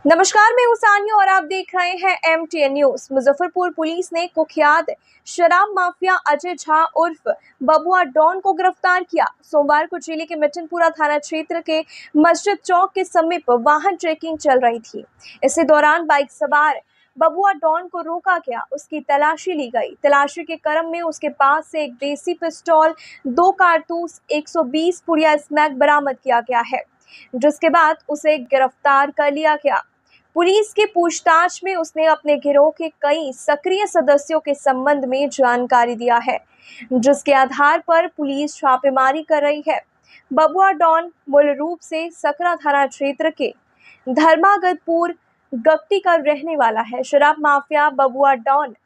नमस्कार, मैं हूं सानिया और आप देख रहे हैं MTN न्यूज। मुजफ्फरपुर पुलिस ने कुख्यात शराब माफिया अजय झा उर्फ बबुआ डॉन को गिरफ्तार किया। सोमवार को जिले के मिठनपुरा थाना क्षेत्र के मस्जिद चौक के समीप वाहन चेकिंग चल रही थी। इसी दौरान बाइक सवार बबुआ डॉन को रोका गया, उसकी तलाशी ली गई। तलाशी के क्रम में उसके पास से एक देसी पिस्तौल, 2 कारतूस, 120 पुड़िया स्मैक बरामद किया गया है, जिसके बाद उसे गिरफ्तार कर लिया गया। पुलिस की पूछताछ में उसने अपने गिरोह के कई सक्रिय सदस्यों के संबंध में जानकारी दिया है, जिसके आधार पर पुलिस छापेमारी कर रही है। बबुआ डॉन मूल रूप से सकरा थाना क्षेत्र के धर्मागतपुर गट्टी का रहने वाला है। शराब माफिया बबुआ डॉन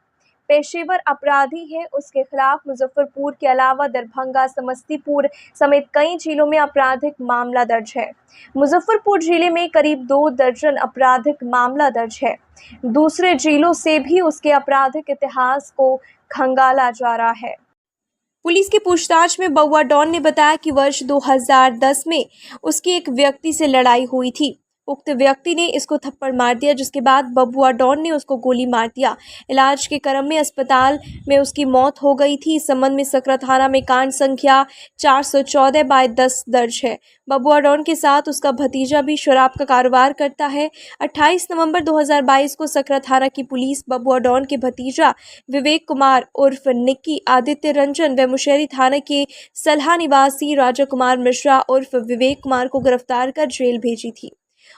पेशेवर अपराधी है। उसके खिलाफ मुजफ्फरपुर के अलावा दरभंगा, समस्तीपुर समेत कई जिलों में आपराधिक मामला दर्ज है। मुजफ्फरपुर जिले में करीब 2 दर्जन आपराधिक मामला दर्ज है। दूसरे जिलों से भी उसके आपराधिक इतिहास को खंगाला जा रहा है। पुलिस की पूछताछ में बबुआ डॉन ने बताया कि वर्ष 2010 में उसकी एक व्यक्ति से लड़ाई हुई थी। उक्त व्यक्ति ने इसको थप्पड़ मार दिया, जिसके बाद बबुआ डॉन ने उसको गोली मार दिया। इलाज के क्रम में अस्पताल में उसकी मौत हो गई थी। इस संबंध में सकरा थाना में कांड संख्या 414/10 दर्ज है। बबुआ डॉन के साथ उसका भतीजा भी शराब का कारोबार करता है। 28 नवंबर 2022 को सकरा थाना की पुलिस बबुआ डॉन के भतीजा विवेक कुमार उर्फ निक्की, आदित्य रंजन व मुशहरी थाने के सलहा निवासी राजा कुमार मिश्रा उर्फ विवेक कुमार को गिरफ्तार कर जेल भेजी थी।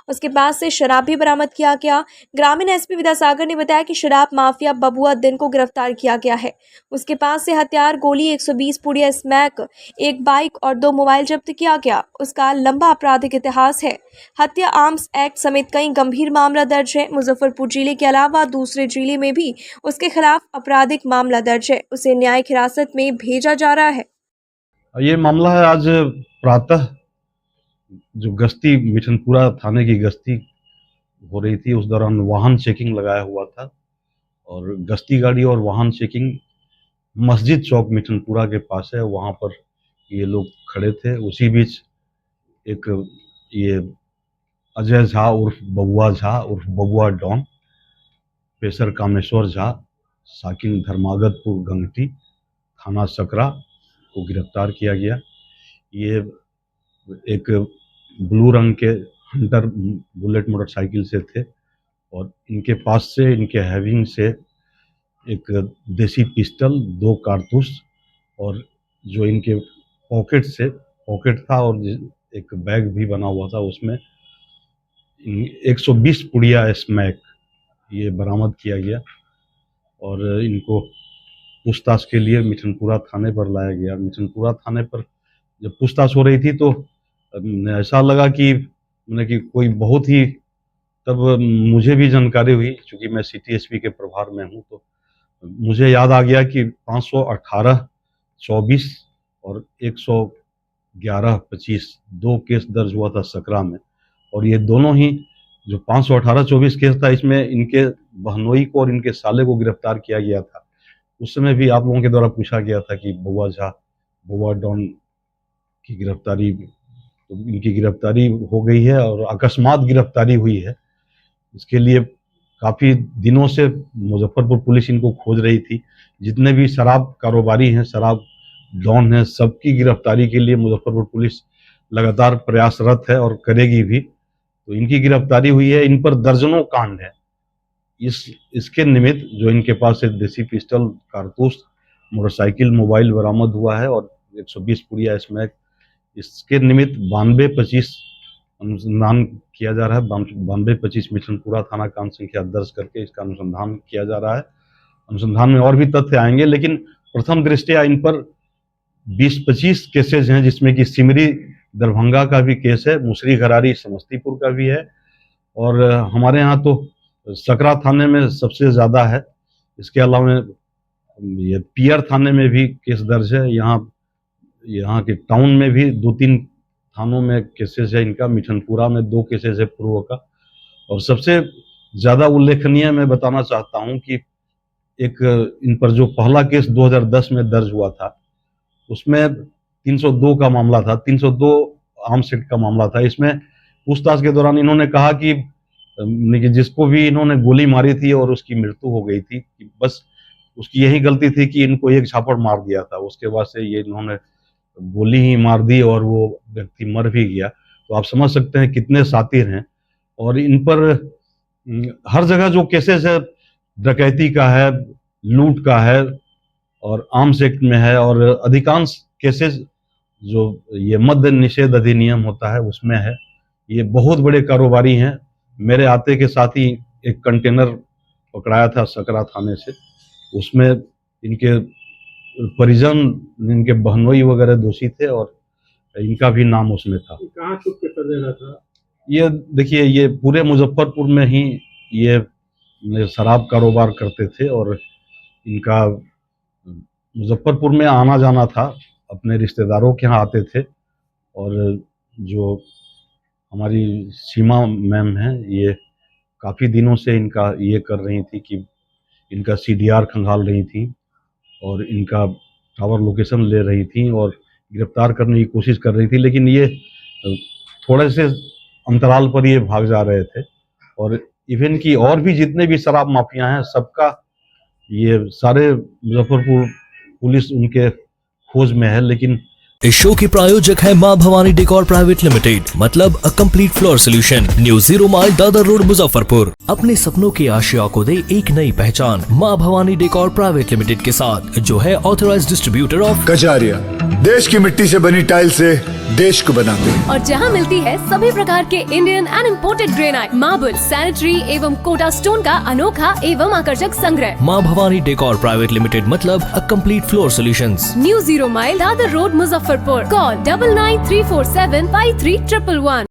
उसके पास से शराब भी बरामद किया गया। ग्रामीण SP विद्यासागर ने बताया कि शराब माफिया बबुआ दिन को गिरफ्तार किया गया है। उसके पास से हथियार, गोली, 120 पुड़िया स्मैक, एक बाइक और 2 मोबाइल जब्त किया गया। उसका लंबा आपराधिक इतिहास है। हत्या, आर्म्स एक्ट समेत कई गंभीर मामला दर्ज है। मुजफ्फरपुर जिले के अलावा दूसरे जिले में भी उसके खिलाफ आपराधिक मामला दर्ज है। उसे न्यायिक हिरासत में भेजा जा रहा है। ये मामला है आज प्रातः जो गश्ती मिठनपुरा थाने की गश्ती हो रही थी, उस दौरान वाहन चेकिंग लगाया हुआ था और गश्ती गाड़ी और वाहन चेकिंग मस्जिद चौक मिठनपुरा के पास है, वहाँ पर ये लोग खड़े थे। उसी बीच एक ये अजय झा उर्फ बबुआ डॉन, पेशर कामेश्वर झा, साकिन धर्मागतपुर गंगटी, थाना सकरा को गिरफ्तार किया गया। ये एक ब्लू रंग के हंटर बुलेट मोटरसाइकिल से थे और इनके पास से, इनके हैविंग से एक देसी पिस्टल, 2 कारतूस और जो इनके पॉकेट था और एक बैग भी बना हुआ था, उसमें 120 पुड़िया स्मैक ये बरामद किया गया और इनको पूछताछ के लिए मिठनपुरा थाने पर लाया गया। मिठनपुरा थाने पर जब पूछताछ हो रही थी तो ऐसा लगा कि कोई बहुत ही, तब मुझे भी जानकारी हुई, चूंकि मैं सिटी SP के प्रभार में हूँ, तो मुझे याद आ गया कि 518/24 और 111/25 2 केस दर्ज हुआ था सकरा में और ये दोनों ही जो 518/24 केस था, इसमें इनके बहनोई को और इनके साले को गिरफ्तार किया गया था। उस समय भी आप लोगों के द्वारा पूछा गया था कि बबुआ डॉन की गिरफ्तारी, तो इनकी गिरफ्तारी हो गई है और अकस्मात गिरफ्तारी हुई है। इसके लिए काफ़ी दिनों से मुजफ्फरपुर पुलिस इनको खोज रही थी। जितने भी शराब कारोबारी हैं, शराब डॉन हैं, सबकी गिरफ्तारी के लिए मुजफ्फरपुर पुलिस लगातार प्रयासरत है और करेगी भी। तो इनकी गिरफ्तारी हुई है। इन पर दर्जनों कांड है। इसके निमित्त जो इनके पास से देसी पिस्टल, कारतूस, मोटरसाइकिल, मोबाइल बरामद हुआ है और 120 पुड़िया स्मैक, इसके निमित्त 92/25 अनुसंधान किया जा रहा है। 92/25 मिठनपुरा थाना कांड संख्या दर्ज करके इसका अनुसंधान किया जा रहा है। अनुसंधान में और भी तथ्य आएंगे, लेकिन प्रथम दृष्टया इन पर 20-25 केसेज हैं, जिसमें कि सिमरी दरभंगा का भी केस है, मुसरी घरारी समस्तीपुर का भी है और हमारे यहाँ तो सकरा थाने में सबसे ज़्यादा है। इसके अलावा ये पियर थाने में भी केस दर्ज है। यहाँ के टाउन में भी 2-3 थानों में केसेस है इनका। मिठनपुरा में 2 केसेस है पूर्व का। और सबसे ज़्यादा उल्लेखनीय मैं बताना चाहता हूँ कि एक इन पर जो पहला केस 2010 में दर्ज हुआ था, उसमें 302 का मामला था, 302 आर्म्स एक्ट का मामला था। इसमें पूछताछ के दौरान इन्होंने कहा कि कि जिसको भी इन्होंने गोली मारी थी और उसकी मृत्यु हो गई थी, कि बस उसकी यही गलती थी कि इनको एक झापड़ मार दिया था, उसके बाद से ये इन्होंने गोली ही मार दी और वो व्यक्ति मर भी गया। तो आप समझ सकते हैं कितने शातिर हैं। और इन पर हर जगह जो केसेस है, डकैती का है, लूट का है और आर्म्स एक्ट में है, और अधिकांश केसेस जो ये मद्य निषेध अधिनियम होता है उसमें है। ये बहुत बड़े कारोबारी हैं। मेरे आते के साथ ही एक कंटेनर पकड़ाया था सकरा थाने से, उसमें इनके परिजन, इनके बहनोई वगैरह दोषी थे और इनका भी नाम उसमें था। कहाँ छुप के कर रहा था? ये देखिए, ये पूरे मुजफ्फरपुर में ही ये शराब कारोबार करते थे और इनका मुजफ्फरपुर में आना जाना था, अपने रिश्तेदारों के यहाँ आते थे। और जो हमारी सीमा मैम हैं, ये काफ़ी दिनों से इनका ये कर रही थी कि इनका सीडीआर खंगाल रही थी और इनका टावर लोकेशन ले रही थी और गिरफ्तार करने की कोशिश कर रही थी, लेकिन ये थोड़े से अंतराल पर ये भाग जा रहे थे। और इवन की और भी जितने भी शराब माफिया हैं, सबका ये सारे मुजफ्फरपुर पुलिस उनके खोज में है। लेकिन इस शो के प्रायोजक है मां भवानी डेकोर प्राइवेट लिमिटेड, मतलब a complete floor solution, new 0 mile Dadar road Muzaffarpur. अपने सपनों की आशिया को दे एक नई पहचान मां भवानी डेकोर प्राइवेट लिमिटेड के साथ, जो है ऑथराइज्ड डिस्ट्रीब्यूटर ऑफ कचारिया। देश की मिट्टी से बनी टाइल से देश को बनाते हैं। और जहां मिलती है सभी प्रकार के Indian and imported granite, marble, sanitary एवं कोटा स्टोन का अनोखा एवं आकर्षक संग्रह। मां भवानी डेकोर प्राइवेट लिमिटेड, मतलब a complete floor solutions, new 0 mile Dadar road Muzaffarpur. Call 9934753111।